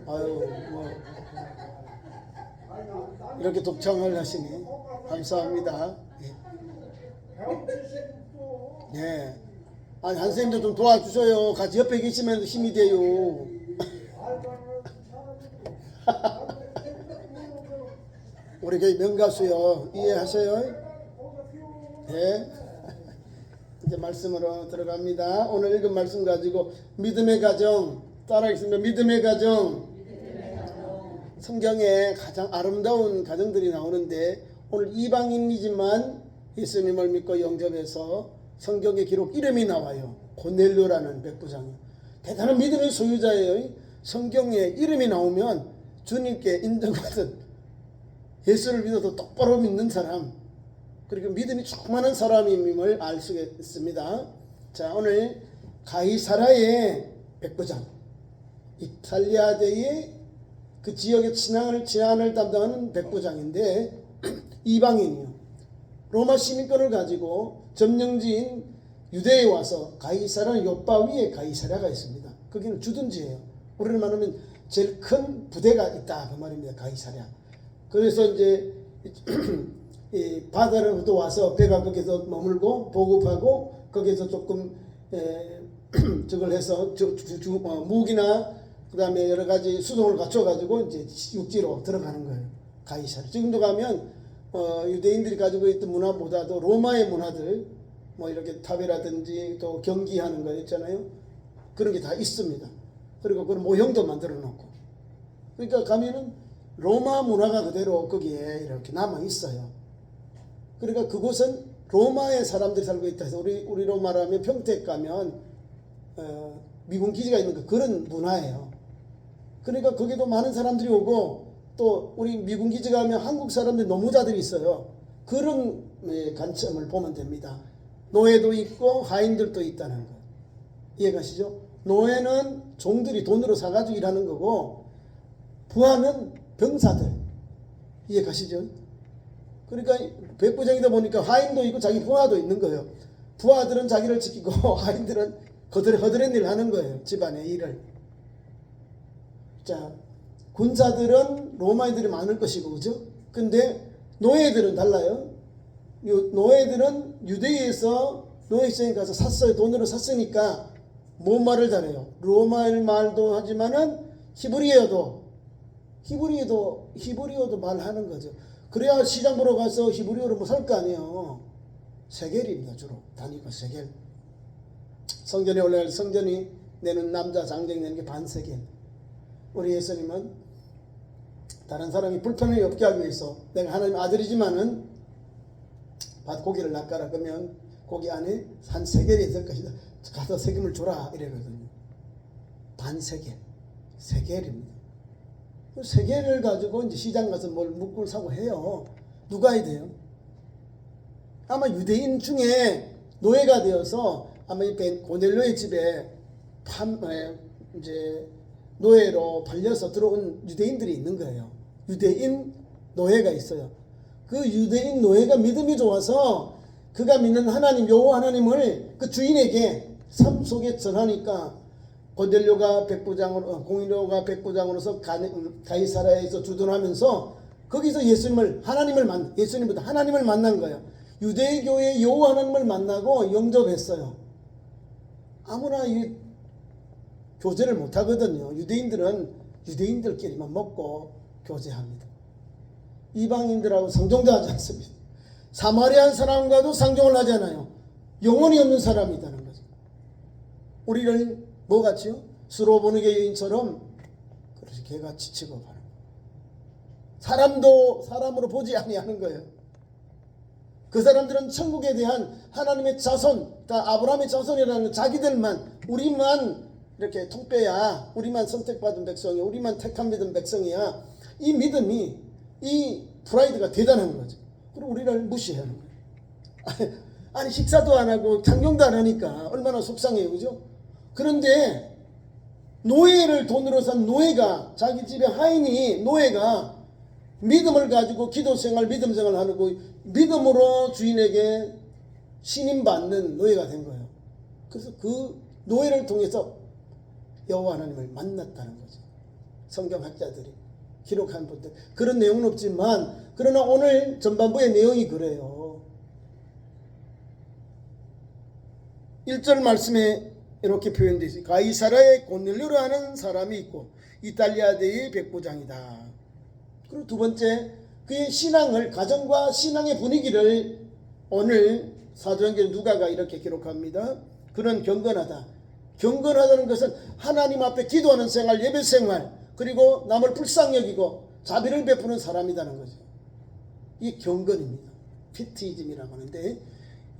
아유, 뭐 이렇게 독창을 하시니 감사합니다. 예. 예. 아니, 한 선생님도 좀 도와주셔요. 같이 옆에 계시면 힘이 돼요. 우리 교회 명가수요. 이해하세요? 예. 이제 말씀으로 들어갑니다. 오늘 읽은 말씀 가지고 믿음의 가정 따라하겠습니다. 믿음의 가정. 성경에 가장 아름다운 가정들이 나오는데 오늘 이방인이지만 예수님을 믿고 영접해서 성경의 기록 이름이 나와요. 고넬료라는 백부장이 대단한 믿음의 소유자예요. 성경에 이름이 나오면 주님께 인정받은 예수를 믿어도 똑바로 믿는 사람, 그리고 믿음이 충만한 사람임을 알 수 있습니다. 자, 오늘 가이사라의 백부장, 이탈리아대의 그 지역의 치안을 담당하는 백부장인데 이방인이요. 로마 시민권을 가지고 점령지인 유대에 와서 가이사라는 요파 위에 가이사랴가 있습니다. 거기는 주둔지예요. 우리를 말하면 제일 큰 부대가 있다 그 말입니다. 가이사랴. 그래서 이제 이 바다로부터 와서 배가 거기서 머물고 보급하고 거기서 조금 저걸 해서 무기나 그다음에 여러 가지 수송을 갖춰 가지고 이제 육지로 들어가는 거예요. 가이사랴. 지금도 가면 유대인들이 가지고 있던 문화보다도 로마의 문화들 뭐 이렇게 탑이라든지 또 경기하는 거 있잖아요. 그런 게 다 있습니다. 그리고 그런 모형도 만들어 놓고. 그러니까 가면은 로마 문화가 그대로 거기에 이렇게 남아 있어요. 그러니까 그곳은 로마의 사람들이 살고 있다 해서 우리로 말하면 평택 가면 미군 기지가 있는 그런 문화예요. 그러니까 거기도 많은 사람들이 오고 또 우리 미군 기지 가면 한국 사람들 노무자들이 있어요. 그런 관점을 보면 됩니다. 노예도 있고 하인들도 있다는 거. 이해가시죠? 노예는 종들이 돈으로 사가지고 일하는 거고 부하는 병사들. 이해가시죠? 그러니까 백부장이다 보니까 하인도 있고 자기 부하도 있는 거예요. 부하들은 자기를 지키고 하인들은 허드렛 일을 하는 거예요. 집안의 일을. 자, 군사들은 로마인들이 많을 것이고, 그죠? 근데 노예들은 달라요. 노예들은 유대에서 노예시장에 가서 샀어요. 돈으로 샀으니까 뭔 말을 잘해요? 로마일 말도 하지만은 히브리어도 말하는 거죠. 그래야 시장 보러 가서 히브리어로 뭐 살 거 아니에요. 세겔입니다. 주로 단위가 세겔. 성전에 올라갈 성전이 내는 남자 장정이 내는 게 반세겔. 우리 예수님은 다른 사람이 불편함이 없게 하기 위해서 내가 하나님 아들이지만은 고기를 낚아라 그러면 고기 안에 한 세겔이 있을 것이다. 가서 세금을 줘라 이래거든요. 반세겔, 세겔입니다. 세겔을 가지고 이제 시장 가서 뭘 묵을 사고 해요. 누가 해야 돼요? 아마 유대인 중에 노예가 되어서 아마 이 고넬료의 집에 이제 노예로 팔려서 들어온 유대인들이 있는 거예요. 유대인 노예가 있어요. 그 유대인 노예가 믿음이 좋아서 그가 믿는 하나님 여호와 하나님을 그 주인에게 삶 속에 전하니까 고넬료가 백부장으로 고넬료가 백부장으로서 가이사랴에서 주둔하면서 거기서 예수님보다 하나님을 만난 거예요. 유대교의 여호와 하나님을 만나고 영접했어요. 아무나 이 교제를 못 하거든요. 유대인들은 유대인들끼리만 먹고 교제합니다. 이방인들하고 상종도 하지 않습니다. 사마리아 사람과도 상종을 하지 않아요. 영혼이 없는 사람이라는 거죠. 우리를 뭐같이요? 스로보니게 여인처럼 그렇게 개같이 취급하는 사람도 사람으로 보지 아니하는 거예요. 그 사람들은 천국에 대한 하나님의 자손, 그러니까 아브라함의 자손이라는 자기들만 우리만 이렇게 통빼야, 우리만 선택받은 백성이야, 우리만 택함 믿은 백성이야. 이 믿음이, 이 프라이드가 대단한 거죠. 그리고 우리를 무시하는 거예요. 아니 식사도 안 하고 창경도 안 하니까 얼마나 속상해요, 그죠? 그런데 노예를 돈으로 산 노예가, 자기 집에 하인이 노예가 믿음을 가지고 기도생활, 믿음생활 하고 믿음으로 주인에게 신임받는 노예가 된 거예요. 그래서 그 노예를 통해서 여호와 하나님을 만났다는 거죠. 성경학자들이 기록한 분들 그런 내용은 없지만 그러나 오늘 전반부의 내용이 그래요. 1절 말씀에 이렇게 표현되어 있어요. 가이사라에 고넬료라 하는 사람이 있고 이탈리아대의 백부장이다. 그리고 두 번째 그의 신앙을 가정과 신앙의 분위기를 오늘 사도행전 누가가 이렇게 기록합니다. 그는 경건하다. 경건하다는 것은 하나님 앞에 기도하는 생활, 예배 생활, 그리고 남을 불쌍히 여기고 자비를 베푸는 사람이라는 거죠. 이게 경건입니다. 피티즘이라고 하는데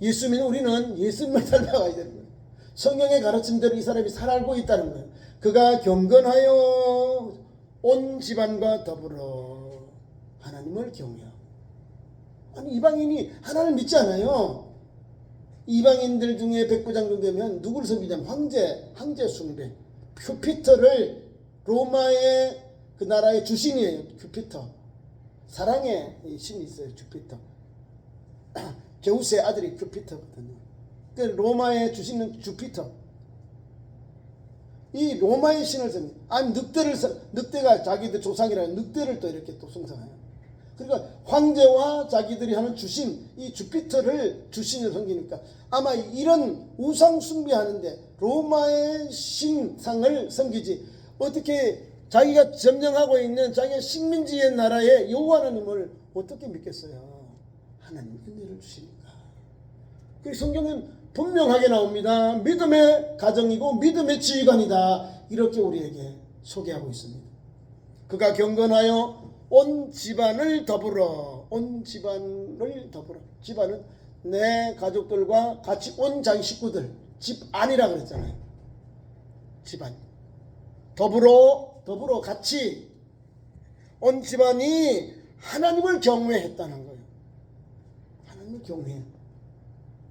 예수 믿는 우리는 예수님을 닮아가야 되는 거예요. 성경의 가르침대로 이 사람이 살고 있다는 거예요. 그가 경건하여 온 집안과 더불어 하나님을 경외하고. 아니 이방인이 하나님을 믿지 않아요. 이방인들 중에 백부장 정도 되면 누구를 섬기냐면 황제 숭배. 큐피터를 로마의 그 나라의 주신이에요. 큐피터. 사랑의 신이 있어요. 큐피터. 제우스의 아들이 큐피터거든요. 로마의 주신은 주피터. 이 로마의 신을 섬기. 아니 늑대가 자기들 조상이라는 늑대를 또 이렇게 또 숭상해요. 그러니까 황제와 자기들이 하는 주신 이 주피터를 주신을 섬기니까 아마 이런 우상 숭배하는데 로마의 신상을 섬기지 어떻게 자기가 점령하고 있는 자기의 식민지의 나라의 여호와 하나님을 어떻게 믿겠어요? 하나님 은혜를 주시니까. 그래서 성경은 분명하게 나옵니다. 믿음의 가정이고 믿음의 지휘관이다. 이렇게 우리에게 소개하고 있습니다. 그가 경건하여 온 집안을 더불어 집안은 내 가족들과 같이 온 자기 식구들 집안이라 그랬잖아요. 집안 더불어 같이 온 집안이 하나님을 경외했다는 거예요. 하나님을 경외해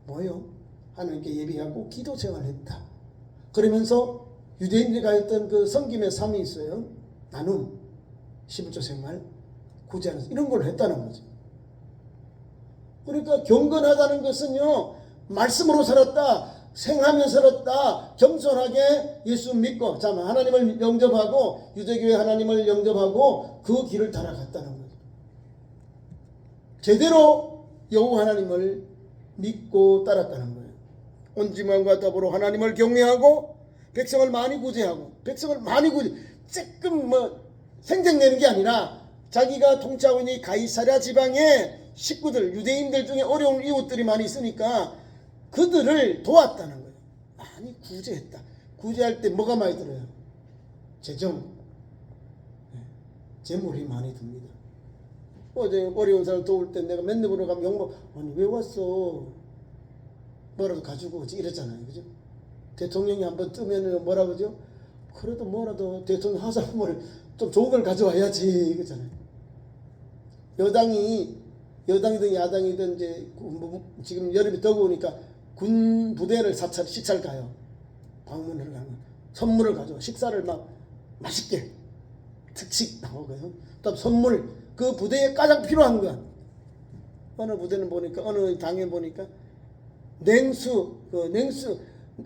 뭐요? 하나님께 예배하고 기도 생활했다. 그러면서 유대인들이 가졌던 그 섬김의 삶이 있어요. 나눔, 11조 생활, 구제하는 이런 걸 했다는 거죠. 그러니까 경건하다는 것은요, 말씀으로 살았다, 생하며 살았다, 겸손하게 예수 믿고, 참 하나님을 영접하고 유대교회 하나님을 영접하고 그 길을 따라갔다는 거죠. 제대로 여호와 하나님을 믿고 따랐다는 거예요. 온 집안과 더불어 하나님을 경외하고 백성을 많이 구제하고 조금 생색내는 게 아니라 자기가 통치하고 있는 가이사랴 지방의 식구들 유대인들 중에 어려운 이웃들이 많이 있으니까 그들을 도왔다는 거예요. 많이 구제했다. 구제할 때 뭐가 많이 들어요? 재물이 많이 듭니다. 어제 어려운 사람 도울 때 내가 맨날 보러 가면 욕먹 아니 왜 왔어? 뭐라도 가지고 오지 이랬잖아요. 그죠? 대통령이 한번 뜨면 뭐라 그러죠? 그래도 뭐라도 대통령 하사품을 좀 좋은 걸 가져와야지 그렇잖아요. 여당이든 야당이든 이제 지금 여름이 더우니까 군 부대를 시찰 가요. 방문을 가면 선물을 가져와 식사를 막 맛있게 특식 나오고요. 또 선물 그 부대에 가장 필요한 것 어느 부대는 보니까 어느 당에 보니까 냉수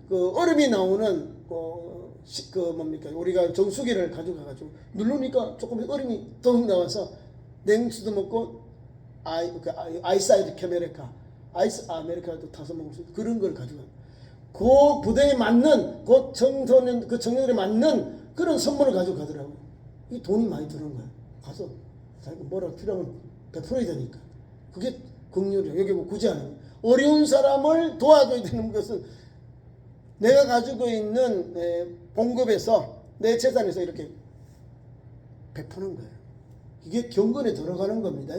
얼음이 나오는 우리가 정수기를 가져가가지고 누르니까 조금 얼음이 덩 나와서 냉수도 먹고 아이스 아메리카도 타서 먹을 수 있고 그런 걸 가져가. 그 부대에 맞는 그 청년들에 맞는 그런 선물을 가져가더라고요. 이 돈이 많이 드는 거야. 가서 자기가 뭐라도 필요하면 베풀어야 되니까. 그게 긍휼이에요. 여기 뭐 굳이 안 해요. 어려운 사람을 도와줘야 되는 것은 내가 가지고 있는 봉급에서 내 재산에서 이렇게 베푸는 거예요. 이게 경건에 들어가는 겁니다.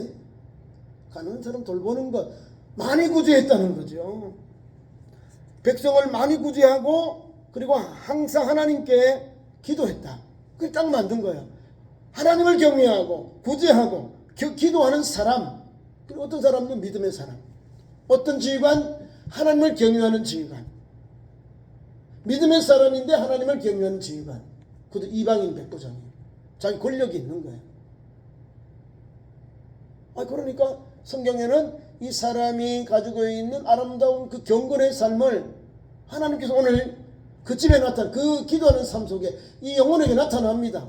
가난한 사람 돌보는 것 많이 구제했다는 거죠. 백성을 많이 구제하고 그리고 항상 하나님께 기도했다. 그게 딱 만든 거예요. 하나님을 경외하고 구제하고 기도하는 사람. 그리고 어떤 사람은 믿음의 사람. 어떤 지휘관? 하나님을 경외하는 지휘관. 믿음의 사람인데 하나님을 경외하는 지휘관. 그것도 이방인 백부장이에요. 자기 권력이 있는 거예요. 그러니까 성경에는 이 사람이 가지고 있는 아름다운 그 경건의 삶을 하나님께서 오늘 그 집에 나타나 그 기도하는 삶 속에 이 영혼에게 나타납니다.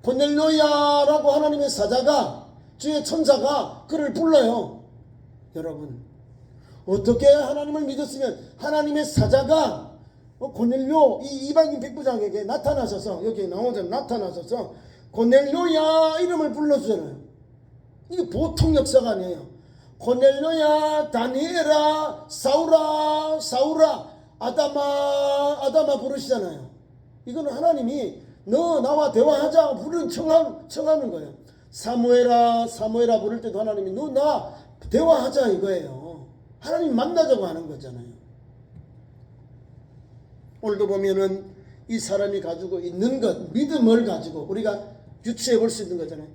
고넬료야라고 하나님의 사자가 주의 천사가 그를 불러요. 여러분 어떻게 하나님을 믿었으면 하나님의 사자가 고넬료 이 이방인 백부장에게 나타나셔서 여기 나오잖아요. 나타나셔서 고넬료야 이름을 불러주잖아요. 이게 보통 역사가 아니에요. 고넬료야 다니엘아 사울아 사울아 아담아 부르시잖아요. 이거는 하나님이 너 나와 대화하자 부르는 청하는 거예요. 사무엘아 사무엘아 부를 때도 하나님이 너 나 대화하자 이거예요. 하나님 만나자고 하는 거잖아요. 오늘도 보면은 이 사람이 가지고 있는 것 믿음을 가지고 우리가 유추해 볼 수 있는 거잖아요.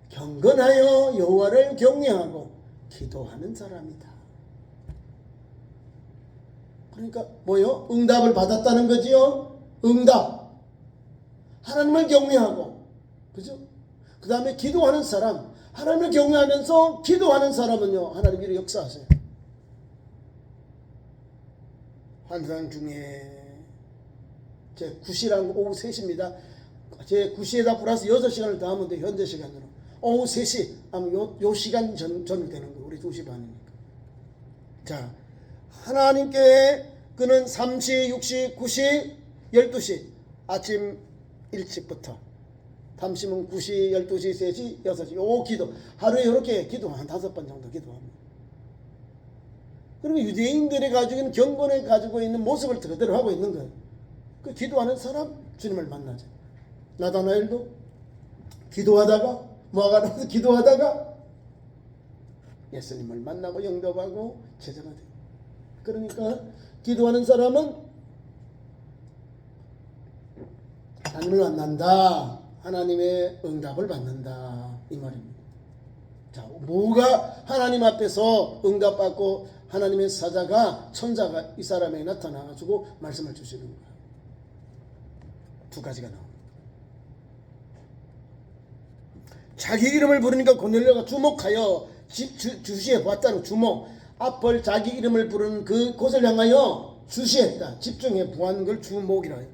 경건하여 여호와를 경외하고 기도하는 사람이다. 그러니까 뭐요? 응답을 받았다는 거지요. 응답. 하나님을 경외하고, 그죠? 그 다음에 기도하는 사람. 하나님을 경외하면서 기도하는 사람은요, 하나님이 이렇게 역사하세요. 환상 중에 제 9시랑 오후 3시입니다. 제 9시에다 플러스 6시간을 더 하면 돼, 현재 시간으로. 오후 3시, 아마 요 시간 전이 되는 거예요. 우리 2시 반이니까. 자, 하나님께 그는 3시, 6시, 9시, 12시 아침 일찍부터 tam심은 9시, 12시, 3시, 6시 요 기도 하루에 이렇게 기도 한 5번 정도 기도합니다. 그리고 유대인들이 가지고 있는 경건에 가지고 있는 모습을 그대로 하고 있는 거예요. 그 기도하는 사람 주님을 만나죠. 나다나엘도 기도하다가 모아가면서 기도하다가 예수님을 만나고 영접하고 제자가 돼요. 그러니까 기도하는 사람은 하나님을 만난다. 하나님의 응답을 받는다. 이 말입니다. 자, 뭐가 하나님 앞에서 응답받고 하나님의 사자가 천자가 이 사람에게 나타나가지고 말씀을 주시는 거예요. 두 가지가 나옵니다. 자기 이름을 부르니까 고넬료가 주목하여 주시해 보았다는 주목. 앞을 자기 이름을 부르는 그 곳을 향하여 주시했다. 집중해 보한 걸 주목이라 해요.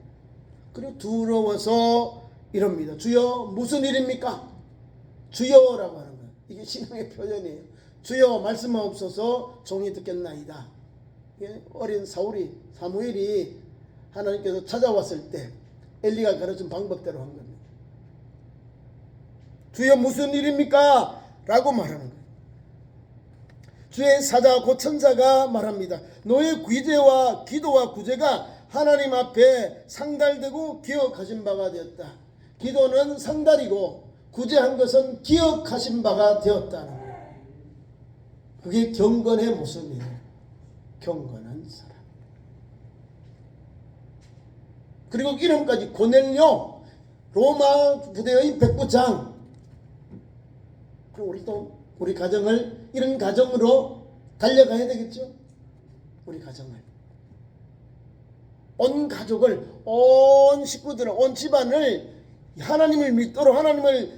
그리고 두려워서 이럽니다. 주여 무슨 일입니까? 주여라고 하는 거예요. 이게 신앙의 표현이에요. 주여 말씀하옵소서 종이 듣겠나이다. 어린 사무엘이 하나님께서 찾아왔을 때 엘리가 가르친 방법대로 한 겁니다. 주여 무슨 일입니까? 라고 말하는 거예요. 주의 사자 곧 천사가 말합니다. 너의 귀재와 기도와 구제가 하나님 앞에 상달되고 기억하신 바가 되었다. 기도는 상달이고 구제한 것은 기억하신 바가 되었다는 거예요. 그게 경건의 모습이에요. 경건한 사람. 그리고 이름까지 고넬료 로마 부대의 백부장. 그럼 우리 가정을 이런 가정으로 달려가야 되겠죠. 우리 가정을 온 가족을 온 식구들을 온 집안을 하나님을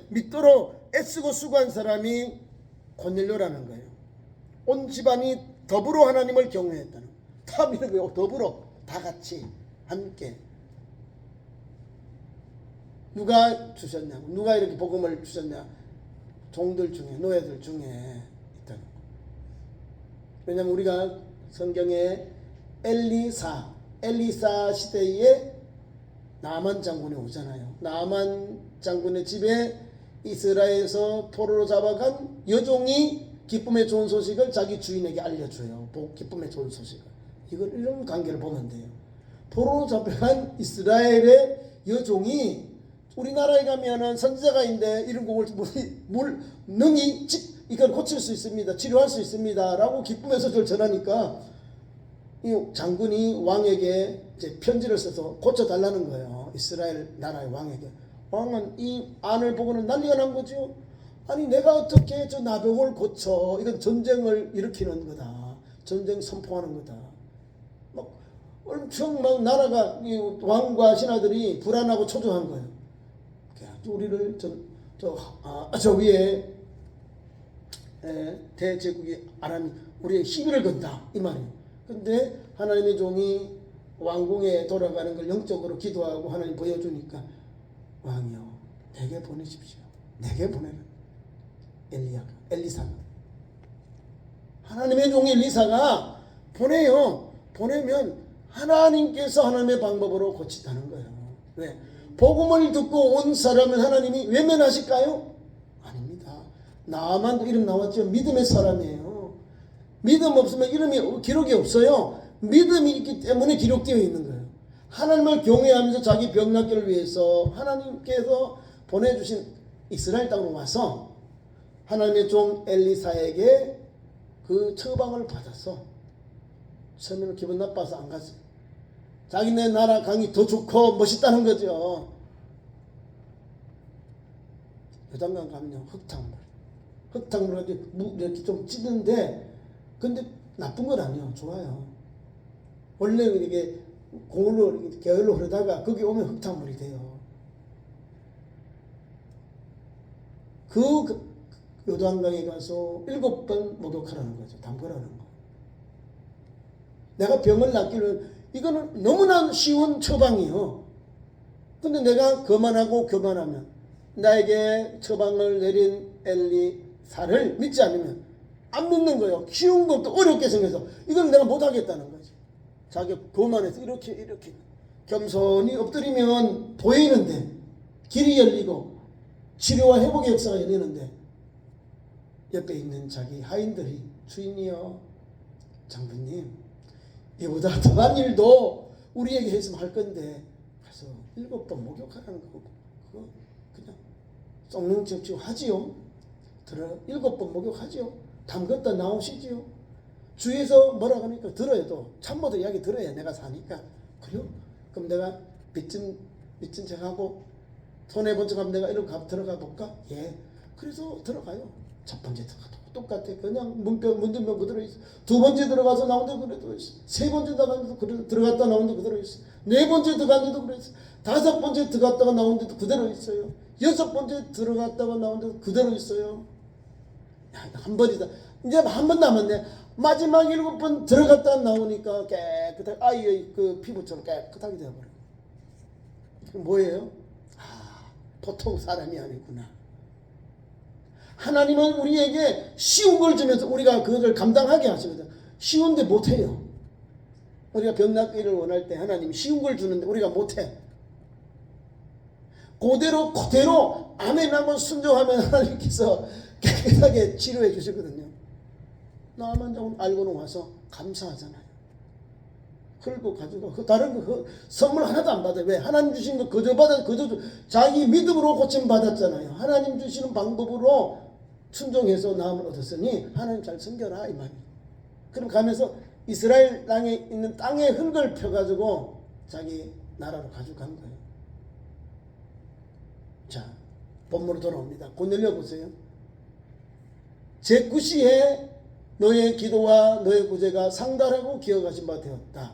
믿도록 애쓰고 수고한 사람이 고넬료라는 거예요. 온 집안이 더불어 하나님을 경외했다는 다 믿는 거예요. 더불어 다 같이 함께. 누가 주셨냐? 누가 이렇게 복음을 주셨냐? 종들 중에 노예들 중에 있다는 거. 왜냐하면 우리가 성경에 엘리사 시대에 나만 장군이 오잖아요. 나만 장군의 집에 이스라엘에서 포로로 잡아간 여종이 기쁨의 좋은 소식을 자기 주인에게 알려줘요. 기쁨의 좋은 소식을. 이런 관계를 보면 돼요. 포로로 잡혀간 이스라엘의 여종이 우리나라에 가면은 선지자가 있는데 이런 곡을 능히 이걸 고칠 수 있습니다. 치료할 수 있습니다. 라고 기쁨의 소식을 전하니까 이 장군이 왕에게 이제 편지를 써서 고쳐달라는 거예요. 이스라엘 나라의 왕에게. 왕은 이 안을 보고는 난리가 난 거죠. 아니 내가 어떻게 저 나병을 고쳐. 이건 전쟁을 일으키는 거다. 전쟁 선포하는 거다. 막 엄청 막 나라가 이 왕과 신하들이 불안하고 초조한 거예요. 우리를 저 위에 대제국이 아람이 우리의 시비를 건다 이 말이에요. 근데 하나님의 종이 왕궁에 돌아가는 걸 영적으로 기도하고 하나님 보여주니까 왕이요 내게 보내십시오. 내게 보내는 엘리사가 하나님의 종 엘리사가 보내요. 보내면 하나님께서 하나님의 방법으로 고치다는 거예요. 왜? 복음을 듣고 온 사람은 하나님이 외면하실까요? 아닙니다. 나만도 이름 나왔죠. 믿음의 사람이에요. 믿음 없으면 이름이 기록이 없어요. 믿음이 있기 때문에 기록되어 있는 거예요. 하나님을 경외하면서 자기 병 낫기를 위해서 하나님께서 보내주신 이스라엘 땅으로 와서 하나님의 종 엘리사에게 그 처방을 받아서 처음에는 기분 나빠서 안 갔어요. 자기네 나라 강이 더 좋고 멋있다는 거죠. 요단강 가면 흙탕물 가지고 이렇게 좀 찌는데 근데 나쁜 건 아니에요. 좋아요. 원래 이게 공으로 게을로 흐르다가 거기 오면 흙탕물이 돼요. 그 요단강에 가서 7번 목욕하라는 거죠. 담그라는 거. 내가 병을 낫기를 이거는 너무나 쉬운 처방이요. 근데 내가 거만하고 교만하면 나에게 처방을 내린 엘리사를 믿지 않으면 안 믿는 거예요. 쉬운 것도 어렵게 생겨서 이건 내가 못하겠다는 거지. 자기가 교만해서 이렇게 겸손히 엎드리면 보이는데 길이 열리고 치료와 회복의 역사가 열리는데 옆에 있는 자기 하인들이 주인이요 장군님 이보다 더한 일도 우리에게 했으면 할 건데 가서 7번 목욕하라는 거 그거 그냥 썩는 척치고 하지요. 7번 목욕하지요. 담갔다 나오시지요. 주위에서 뭐라 하니까 들어요. 또 참모들 이야기 들어야 내가 사니까 그래요? 그럼 내가 빚진 척하고 손해본 척하면 내가 이렇게 들어가 볼까? 예. 그래서 들어가요. 첫 번째 들어가도 똑같아. 그냥 문전병 그대로 있어. 두 번째 들어가서 나온 데 그대로 있어. 세 번째 들어갔다 나온 데 그대로 있어. 네 번째 들어간 데도 그랬어. 다섯 번째 들어갔다가 나온 데도 그대로 있어요. 여섯 번째 들어갔다가 나온 데도 그대로 있어요. 야, 한 번이다. 이제 한 번 남았네. 마지막 7번 들어갔다 나오니까 깨끗하게 아이의 그 피부처럼 깨끗하게 되어버려요. 뭐예요? 보통 사람이 아니구나. 하나님은 우리에게 쉬운 걸 주면서 우리가 그것을 감당하게 하시거든. 쉬운데 못해요. 우리가 병 낫기를 원할 때 하나님이 쉬운 걸 주는데 우리가 못해. 그대로 아멘하면 순종하면 하나님께서 깨끗하게 치료해 주시거든요. 나만 좀 알고는 와서 감사하잖아요. 그리고 가지고 다른 거 선물 하나도 안 받아요. 왜? 하나님 주신 거 그저 자기 믿음으로 고침 받았잖아요. 하나님 주시는 방법으로 순종해서 나음을 얻었으니 하나님 잘 섬겨라 이 말이에요. 그럼 가면서 이스라엘 땅에 있는 땅의 흙을 펴가지고 자기 나라로 가져간 거예요. 자, 본문으로 돌아옵니다. 고넬료 보세요. 제9시에 너의 기도와 너의 구제가 상달하고 기억하신 바 되었다.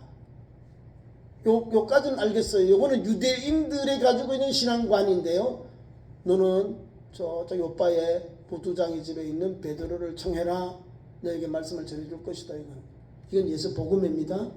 요까지는 알겠어요. 요거는 유대인들이 가지고 있는 신앙관인데요. 너는 저쪽 요바의 부두장이 집에 있는 베드로를 청해라. 너에게 말씀을 전해줄 것이다. 이건 예수 복음입니다.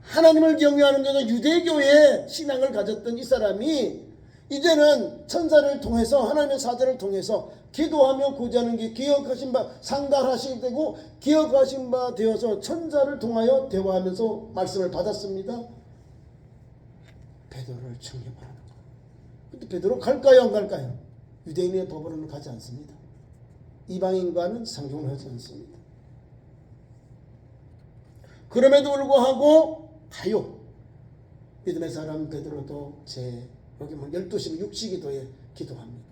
하나님을 경외하는 데서 유대교의 신앙을 가졌던 이 사람이 이제는 천사를 통해서 하나님의 사자를 통해서 기도하며 구제하는 게 기억하신 바 상달하시게 되고 기억하신 바 되어서 천사를 통하여 대화하면서 말씀을 받았습니다. 베드로를 청해보라는 거예요. 근데 베드로 갈까요 안 갈까요? 유대인의 법으로는 가지 않습니다. 이방인과는 상종을 하지 않습니다. 그럼에도 불구하고 가요. 믿음의 사람 베드로도 여기 12시 육시기도에 기도합니다.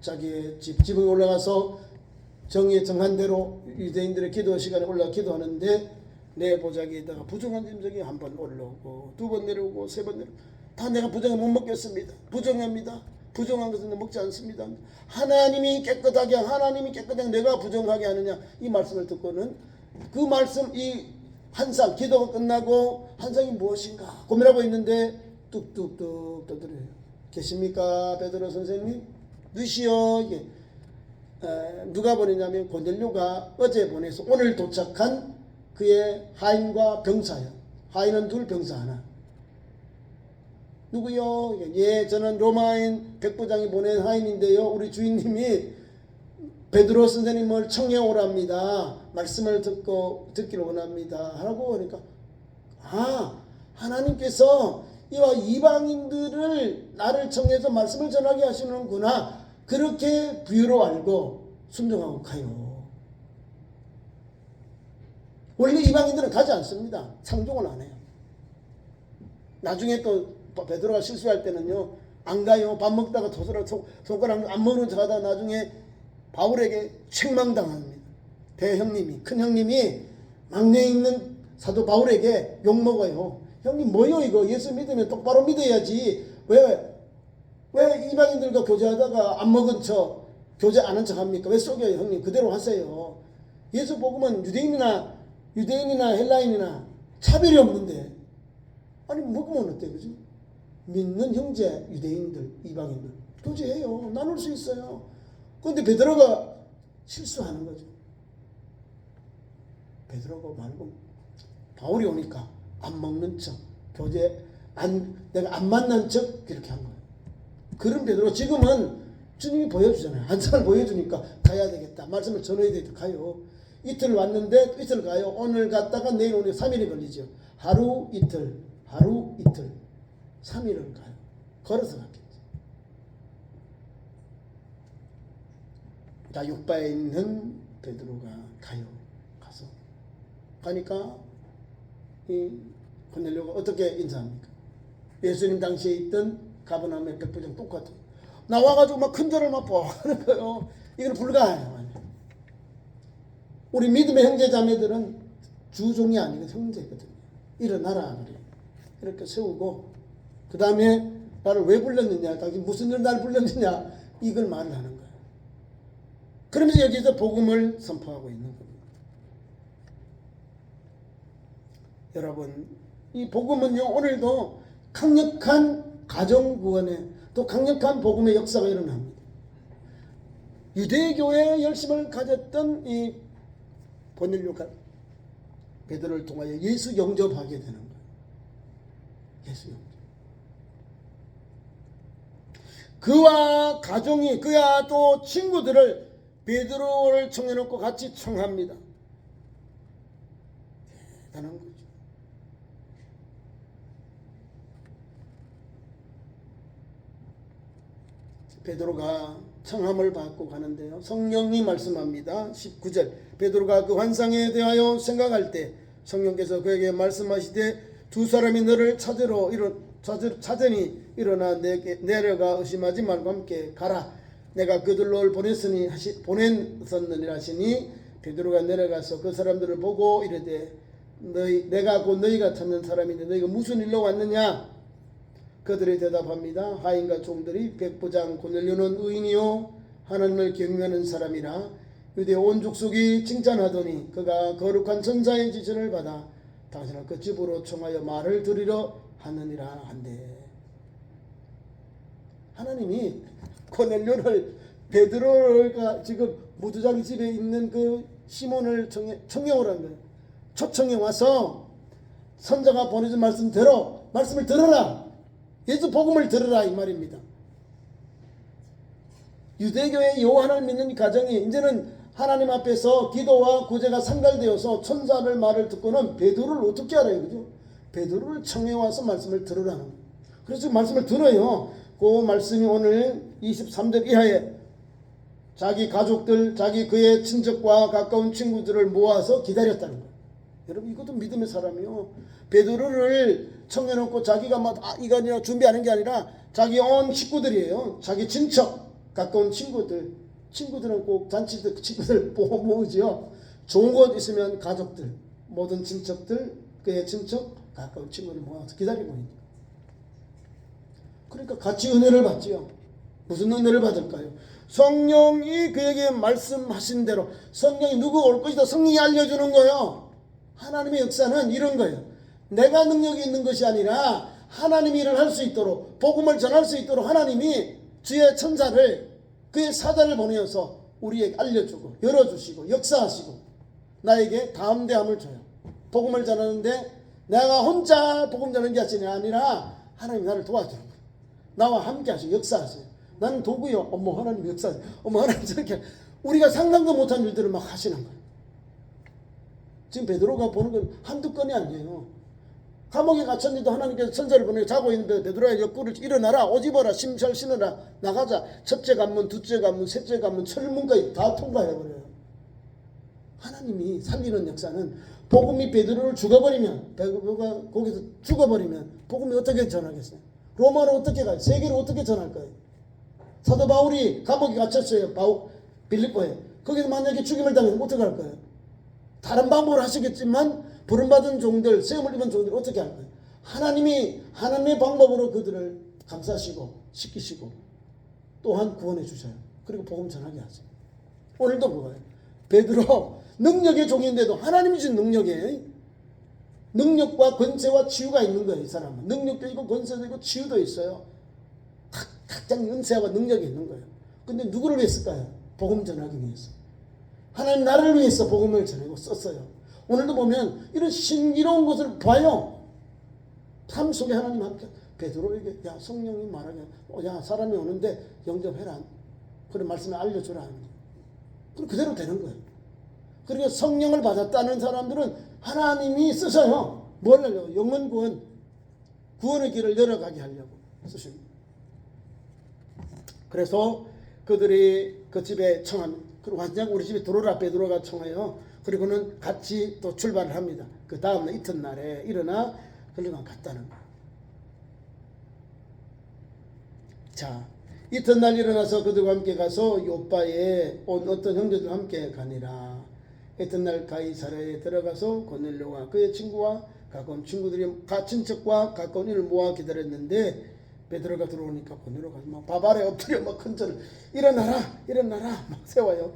자기의 지붕에 올라가서 정의에 정한 대로 유대인들의 기도 시간에 올라가 기도하는데 내 보자기에다가 부정한 짐승이 한 번 올라오고 두 번 내려오고 세 번 내려오고 다 내가 부정을 못 먹겠습니다. 부정합니다. 부정한 것은 먹지 않습니다. 하나님이 깨끗하게 내가 부정하게 하느냐 이 말씀을 듣고는 그 말씀 이 한상 기도가 끝나고 한상이 무엇인가 고민하고 있는데 뚝뚝뚝 떠들어요. 계십니까 베드로 선생님? 누시여 이게 누가 보내냐면 고넬료가 어제 보내서 오늘 도착한 그 그의 하인과 병사야. 하인은 둘, 병사 하나. 누구요? 예, 저는 로마인 백부장이 보낸 하인인데요. 우리 주인님이 베드로 선생님을 청해 오랍니다. 말씀을 듣기를 원합니다. 하라고 하니까, 하나님께서 이와 이방인들을 나를 청해서 말씀을 전하게 하시는구나. 그렇게 비유로 알고 순종하고 가요. 원래 이방인들은 가지 않습니다. 상종을 안 해요. 나중에 또 베드로가 실수할 때는요, 안 가요. 밥 먹다가 손가락 안 먹는 척 하다 나중에 바울에게 책망당합니다. 대형님이, 큰 형님이 막내에 있는 사도 바울에게 욕먹어요. 형님 뭐요 이거? 예수 믿으면 똑바로 믿어야지. 왜 이방인들과 교제하다가 안 먹은 척, 교제 안 한 척 합니까? 왜 속여요? 형님 그대로 하세요. 예수 복음은 유대인이나 헬라인이나 차별이 없는데, 아니 먹으면 어때, 그죠? 믿는 형제 유대인들, 이방인들 교제해요. 나눌 수 있어요. 그런데 베드로가 실수하는 거죠. 베드로가 말고 바울이 오니까 안 먹는 척, 내가 안 만난 척 그렇게 한 거예요. 그런 베드로 지금은 주님이 보여주잖아요. 한상을 보여주니까 가야 되겠다. 말씀을 전해야 되겠다. 가요. 이틀 왔는데 이틀 가요. 오늘 갔다가 내일 오늘 3일이 걸리죠. 하루 이틀 3일을 가요. 걸어서 갔겠죠. 자, 욕바에 있는 베드로가 가요. 가니까 이 고넬료가 어떻게 인사합니까? 예수님 당시에 있던 가버나움의 백부장 똑같아요. 나와가지고 막 큰절을 막 하는 거예요. 이건 불가해요. 우리 믿음의 형제 자매들은 주종이 아니고 형제거든요. 일어나라 그래. 이렇게 세우고, 그 다음에 나를 왜 불렀느냐, 당신 무슨 일 나를 불렀느냐, 이걸 말을 하는 거예요. 그러면서 여기서 복음을 선포하고 있는 겁니다. 여러분, 이 복음은요, 오늘도 강력한 가정구원에 또 강력한 복음의 역사가 일어납니다. 유대교의 열심을 가졌던 이 고넬료가 베드로를 통하여 예수 영접하게 되는 거예요. 예수 영접. 그와 가정이, 그와 또 친구들을 베드로를 청해놓고 같이 청합니다. 대단한 거죠. 베드로가 청함을 받고 가는데요, 성령이 말씀합니다. 19절, 베드로가 그 환상에 대하여 생각할 때 성령께서 그에게 말씀하시되 두 사람이 너를 찾으니 일어나 내려가 의심하지 말고 함께 가라. 내가 그들로 보냈었느니라 하시니 베드로가 내려가서 그 사람들을 보고 이르되 내가 곧 너희가 찾는 사람인데 너희가 무슨 일로 왔느냐? 그들이 대답합니다. 하인과 종들이 백부장 고넬료는 의인이요 하나님을 경외하는 사람이라 유대 온 족속이 칭찬하더니 그가 거룩한 천사의 지시를 받아 당신을 그 집으로 청하여 말을 들으려 하느니라 한대. 하나님이 고넬료를, 베드로가 지금 무두장 집에 있는 그 시몬을 청해 오라는 거예요. 초청해 와서 선자가 보내준 말씀을 들어라. 예수 복음을 들으라 이 말입니다. 유대교의 요한을 믿는 가정이 이제는 하나님 앞에서 기도와 구제가 상달되어서 천사를 말을 듣고는 베드로를 어떻게 알아요, 그죠? 베드로를 청해 와서 말씀을 들으라는 거예요. 그래서 말씀을 들어요. 그 말씀이 오늘 23절 이하에 자기 가족들, 그의 친척과 가까운 친구들을 모아서 기다렸다는 거예요. 여러분, 이것도 믿음의 사람이요. 베드로를 청해놓고 자기가 이거 아니라 준비하는 게 아니라 자기 온 식구들이에요. 자기 친척, 가까운 친구들은 꼭 잔치때 친구들 모으죠. 좋은 곳 있으면 가족들, 모든 친척들, 그의 친척, 가까운 친구를 모아서 기다리고 있는 거예요. 그러니까 같이 은혜를 받지요. 무슨 은혜를 받을까요? 성령이 그에게 말씀하신 대로, 성령이 누구 올 것이다, 성령이 알려주는 거예요. 하나님의 역사는 이런 거예요. 내가 능력이 있는 것이 아니라 하나님이 일을 할 수 있도록, 복음을 전할 수 있도록 하나님이 주의 천사를, 그의 사자를 보내어서 우리에게 알려주고 열어주시고 역사하시고 나에게 담대함을 줘요. 복음을 전하는데 내가 혼자 복음 전하는 게 아니라 하나님 나를 도와주는 거예요. 나와 함께 하시고 역사하세요. 나는 도구요. 어머 하나님 역사하세요. 어머 하나님 저렇게 우리가 상상도 못한 일들을 막 하시는 거예요. 지금 베드로가 보는 건 한두 건이 아니에요. 감옥에 갇혔는데도 하나님께서 천사를 보내고 자고 있는데 베드로야 옆구리를 일어나라 오집어라 심살 신어라 나가자. 첫째 관문 둘째 관문 셋째 관문 철문까지 다 통과해버려요. 하나님이 살리는 역사는 복음이 베드로를 죽어버리면 베드로가 거기서 죽어버리면 복음이 어떻게 전하겠어요? 로마로 어떻게 가요? 세계로 어떻게 전할 거예요? 사도 바울이 감옥에 갇혔어요. 빌립보에. 거기서 만약에 죽임을 당하면 어떻게 할 거예요? 다른 방법을 하시겠지만 부름받은 종들 세움을 입은 종들 어떻게 할 거예요? 하나님이 하나님의 방법으로 그들을 감싸시고 시키시고 또한 구원해 주셔요. 그리고 복음 전하게 하세요. 오늘도 그거예요. 베드로 능력의 종인데도 하나님이 주신 능력과 권세와 치유가 있는 거예요. 이 사람은 능력도 있고 권세도 있고 치유도 있어요. 각자 은사와 능력이 있는 거예요. 근데 누구를 위해서일까요? 복음 전하기 위해서. 하나님 나를 위해서 복음을 전하고 썼어요. 오늘도 보면 이런 신기로운 것을 봐요. 삶 속에 하나님 함께 베드로에게 야 성령이 말하게 야 사람이 오는데 영접해라. 그런 말씀을 알려주라. 그럼 그대로 되는 거예요. 그리고 성령을 받았다는 사람들은 하나님이 쓰셔요. 뭘 하려고? 영혼 구원의 길을 열어가게 하려고 쓰십니다. 그래서 그들이 그 집에 청합니다. 그리고 완전 우리 집에 들어오라 베드로가 청해요. 그리고는 같이 또 출발을 합니다. 그 다음날 이튿날에 일어나 흘러간 갔다는 거예요. 자, 이튿날 일어나서 그들과 함께 가서 요빠에 온 어떤 형제들과 함께 가니라. 이튿날 가이사랴에 들어가서 고넬료와 그의 친구와 가까운 친구들이 친척과 가까운 이를 모아 기다렸는데 베드로가 들어오니까 고넬료가 막 밥 아래 엎드려 막 큰절을 일어나라 막 세워요.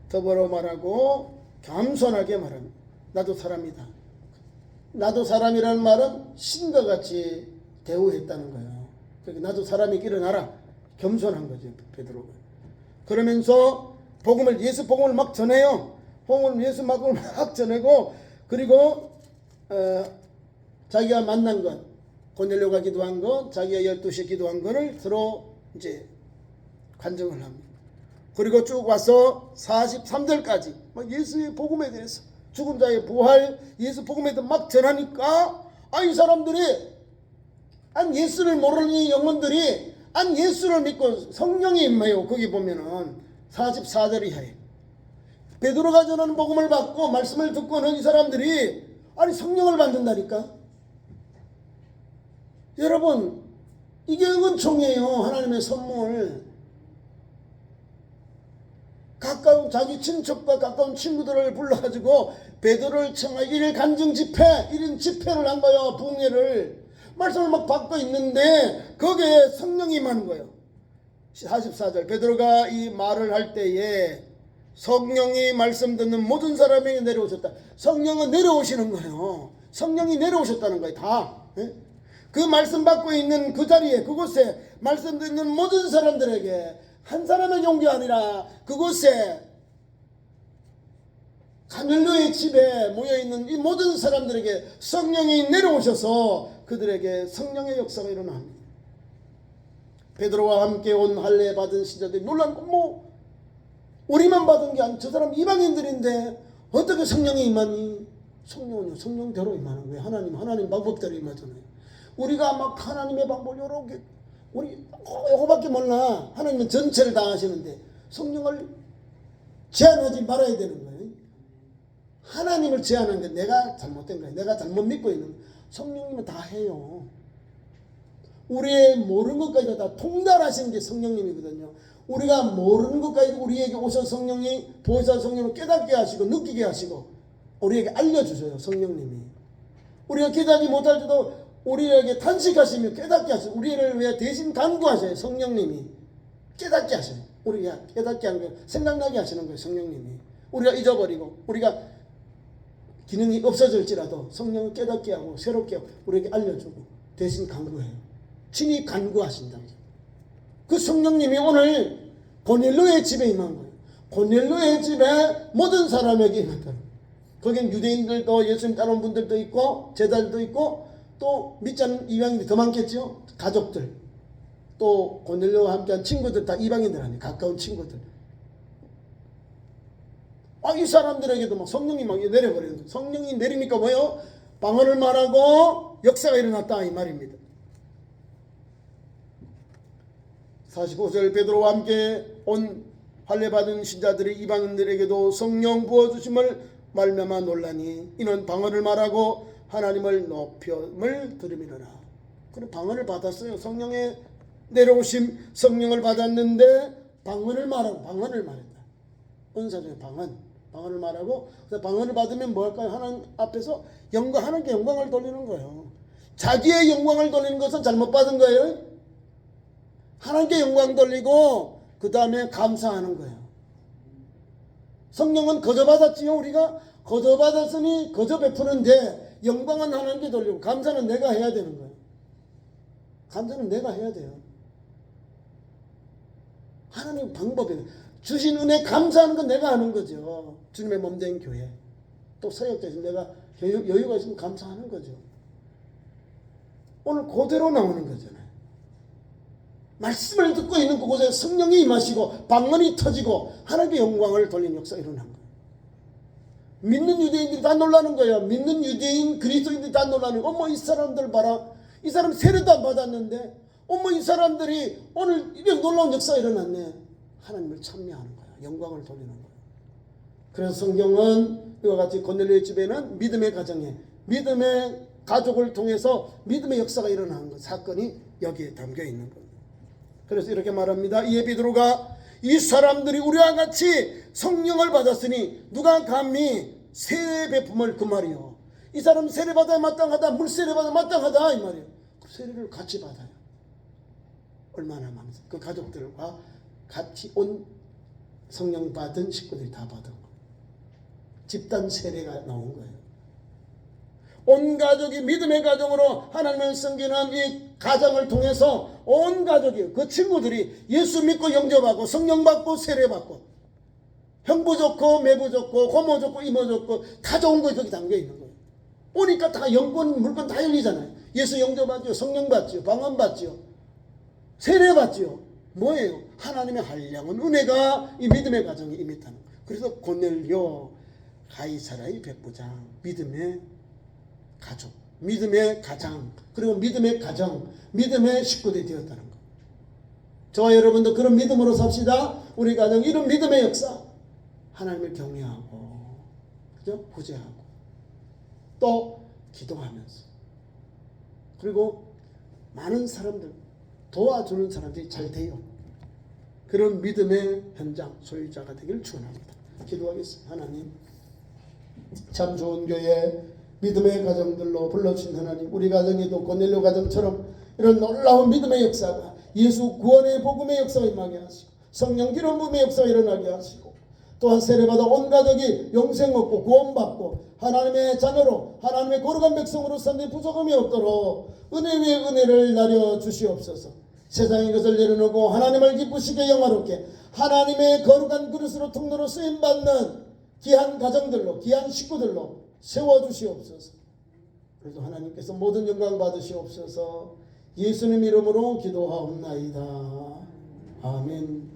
더불어 말하고 겸손하게 말합니다. 나도 사람이다. 나도 사람이라는 말은 신과 같이 대우했다는 거예요. 그러니까 나도 사람이 일어나라. 겸손한 거죠 베드로가. 그러면서 예수 복음을 막 전해요. 예수 복음을 막 전하고 그리고 자기가 만난 것 고넬료가 기도한 것 자기가 12시에 기도한 것을 서로 이제 간증을 합니다. 그리고 쭉 와서 43절까지 예수의 복음에 대해서 죽은 자의 부활 예수 복음에 대해서 막 전하니까 이 사람들이 예수를 모르는 이 영혼들이 예수를 믿고 성령이 임해요. 거기 보면은 44절 이하에 베드로가 전하는 복음을 받고 말씀을 듣고는 이 사람들이 성령을 받는다니까. 여러분 이게 은총이에요. 하나님의 선물. 가까운 자기 친척과 가까운 친구들을 불러가지고 베드로를 청하기 1일 간증 집회 1인 집회를 한 거예요. 부흥회를 말씀을 막 받고 있는데 거기에 성령이 임하는 거예요. 44절 베드로가 이 말을 할 때에 성령이 말씀 듣는 모든 사람에게 내려오셨다. 성령은 내려오시는 거예요. 성령이 내려오셨다는 거예요. 다. 그 말씀 받고 있는 그 자리에 그곳에 말씀 듣는 모든 사람들에게 한 사람에게 온 게 아니라 그곳에 고넬료의 집에 모여있는 이 모든 사람들에게 성령이 내려오셔서 그들에게 성령의 역사가 일어납니다. 베드로와 함께 온 할례 받은 신자들이 놀라고 우리만 받은 게 아니고 저 사람 이방인들인데 어떻게 성령이 임하니? 성령대로 임하는 거예요. 하나님 방법대로 임하잖아요. 우리가 막 하나님의 방법 여러 개 우리 이거밖에 몰라. 하나님은 전체를 다 하시는데 성령을 제한하지 말아야 되는 거예요. 하나님을 제한한 게 내가 잘못된 거예요. 내가 잘못 믿고 있는 거예요. 성령님은 다 해요. 우리의 모르는 것까지 다 통달하시는 게 성령님이거든요. 우리가 모르는 것까지 우리에게 오셔서 성령이 보혜사 성령을 깨닫게 하시고 느끼게 하시고 우리에게 알려주셔요. 성령님이. 우리가 깨닫지 못할 때도 우리에게 탄식하시며 깨닫게 하셔요. 우리를 위해 대신 간구하셔요. 성령님이. 깨닫게 하셔요. 우리가 깨닫게 하는 거예요. 생각나게 하시는 거예요. 성령님이. 우리가 잊어버리고 우리가 기능이 없어질지라도 성령을 깨닫게 하고 새롭게 하고 우리에게 알려주고 대신 간구해요. 친히 간구하신다. 그 성령님이 오늘 고넬료의 집에 임한 거예요. 고넬료의 집에 모든 사람에게 임한다. 거긴 유대인들도 예수님 따라온 분들도 있고 제자들도 있고 또 믿지 않는 이방인들이 더 많겠죠. 가족들 또 고넬료와 함께한 친구들 다 이방인들 아니에요. 가까운 친구들. 이 사람들에게도 막 성령이 막 내려버리는 거예요. 성령이 내리니까 뭐예요? 방언을 말하고 역사가 일어났다 이 말입니다. 45절 베드로와 함께 온 할례받은 신자들이 이방인들에게도 성령 부어주심을 말미암아 놀라니 이는 방언을 말하고 하나님을 높임을 들음이로라. 그럼 방언을 받았어요. 성령의 내려오심 성령을 받았는데 방언을 말했다. 은사 중에 방언을 말하고 방언을 받으면 뭐 할까요? 하나님 앞에서 하나님께 영광을 돌리는 거예요. 자기의 영광을 돌리는 것은 잘못 받은 거예요. 하나님께 영광 돌리고 그 다음에 감사하는 거예요. 성령은 거저 받았지요. 우리가 거저 받았으니 거저 베푸는데 영광은 하나님께 돌리고 감사는 내가 해야 되는 거예요. 감사는 내가 해야 돼요. 하나님 방법이에요. 주신 은혜 감사하는 건 내가 하는 거죠. 주님의 몸된 교회. 또 사역자에서 내가 여유가 있으면 감사하는 거죠. 오늘 그대로 나오는 거잖아요. 말씀을 듣고 있는 그곳에 성령이 임하시고 방언이 터지고 하나님의 영광을 돌리는 역사가 일어난 거예요. 믿는 유대인들이 다 놀라는 거예요. 믿는 유대인 그리스도인들이 다 놀라는 거예요. 어머 이 사람들 봐라. 이 사람 세례도 안 받았는데 어머 이 사람들이 오늘 이렇게 놀라운 역사가 일어났네. 하나님을 찬미하는 거예요. 영광을 돌리는 거예요. 그래서 성경은 이와 같이 고넬료의 집에는 믿음의 가정에 믿음의 가족을 통해서 믿음의 역사가 일어나는 것, 사건이 여기에 담겨 있는 거예요. 그래서 이렇게 말합니다. 이에 베드로가 이 사람들이 우리와 같이 성령을 받았으니 누가 감히 세례 베품을 그 말이요. 이 사람 세례 받아야 마땅하다. 물세례 받아야 마땅하다 이 말이에요. 그 세례를 같이 받아요. 얼마나 많으세요. 그 가족들과 같이 온 성령 받은 식구들이 다 받은 거예요. 집단 세례가 나온 거예요. 온 가족이 믿음의 가정으로 하나님을 섬기는 이 가정을 통해서 온 가족이 그 친구들이 예수 믿고 영접하고 성령 받고 세례 받고 형부 좋고 매부 좋고 고모 좋고 이모 좋고 다 좋은 거 거기 담겨 있는 거예요. 오니까 다 영권 물건 다 열리잖아요. 예수 영접하죠. 성령 받죠. 방언 받죠. 세례 받죠. 뭐예요? 하나님의 한량은 은혜가 이 믿음의 가정에 임했다는 거예요. 그래서 고넬료 가이사라의 백부장 믿음의 가족, 믿음의 가장, 그리고 믿음의 가정, 믿음의 식구들이 되었다는 것. 저와 여러분도 그런 믿음으로 삽시다. 우리 가정 이런 믿음의 역사, 하나님을 경외하고, 그죠? 구제하고, 또 기도하면서, 그리고 많은 사람들 도와주는 사람들이 잘 돼요. 그런 믿음의 현장 소유자가 되기를 축원합니다. 기도하겠습니다. 하나님, 참 좋은 교회. 믿음의 가정들로 불러주신 하나님, 우리 가정에도 고넬료 가정처럼 이런 놀라운 믿음의 역사가 예수 구원의 복음의 역사가 임하게 하시고 성령 기름 부음의 역사가 일어나게 하시고 또한 세례받아 온 가족이 영생 얻고 구원받고 하나님의 자녀로 하나님의 거룩한 백성으로 사는 부족함이 없도록 은혜 위에 은혜를 나려 주시옵소서. 세상의 것을 내려놓고 하나님을 기쁘시게 영화롭게 하나님의 거룩한 그릇으로 통로로 쓰임받는 귀한 가정들로 귀한 식구들로 세워주시옵소서. 그래도 하나님께서 모든 영광 받으시옵소서. 예수님 이름으로 기도하옵나이다. 아멘.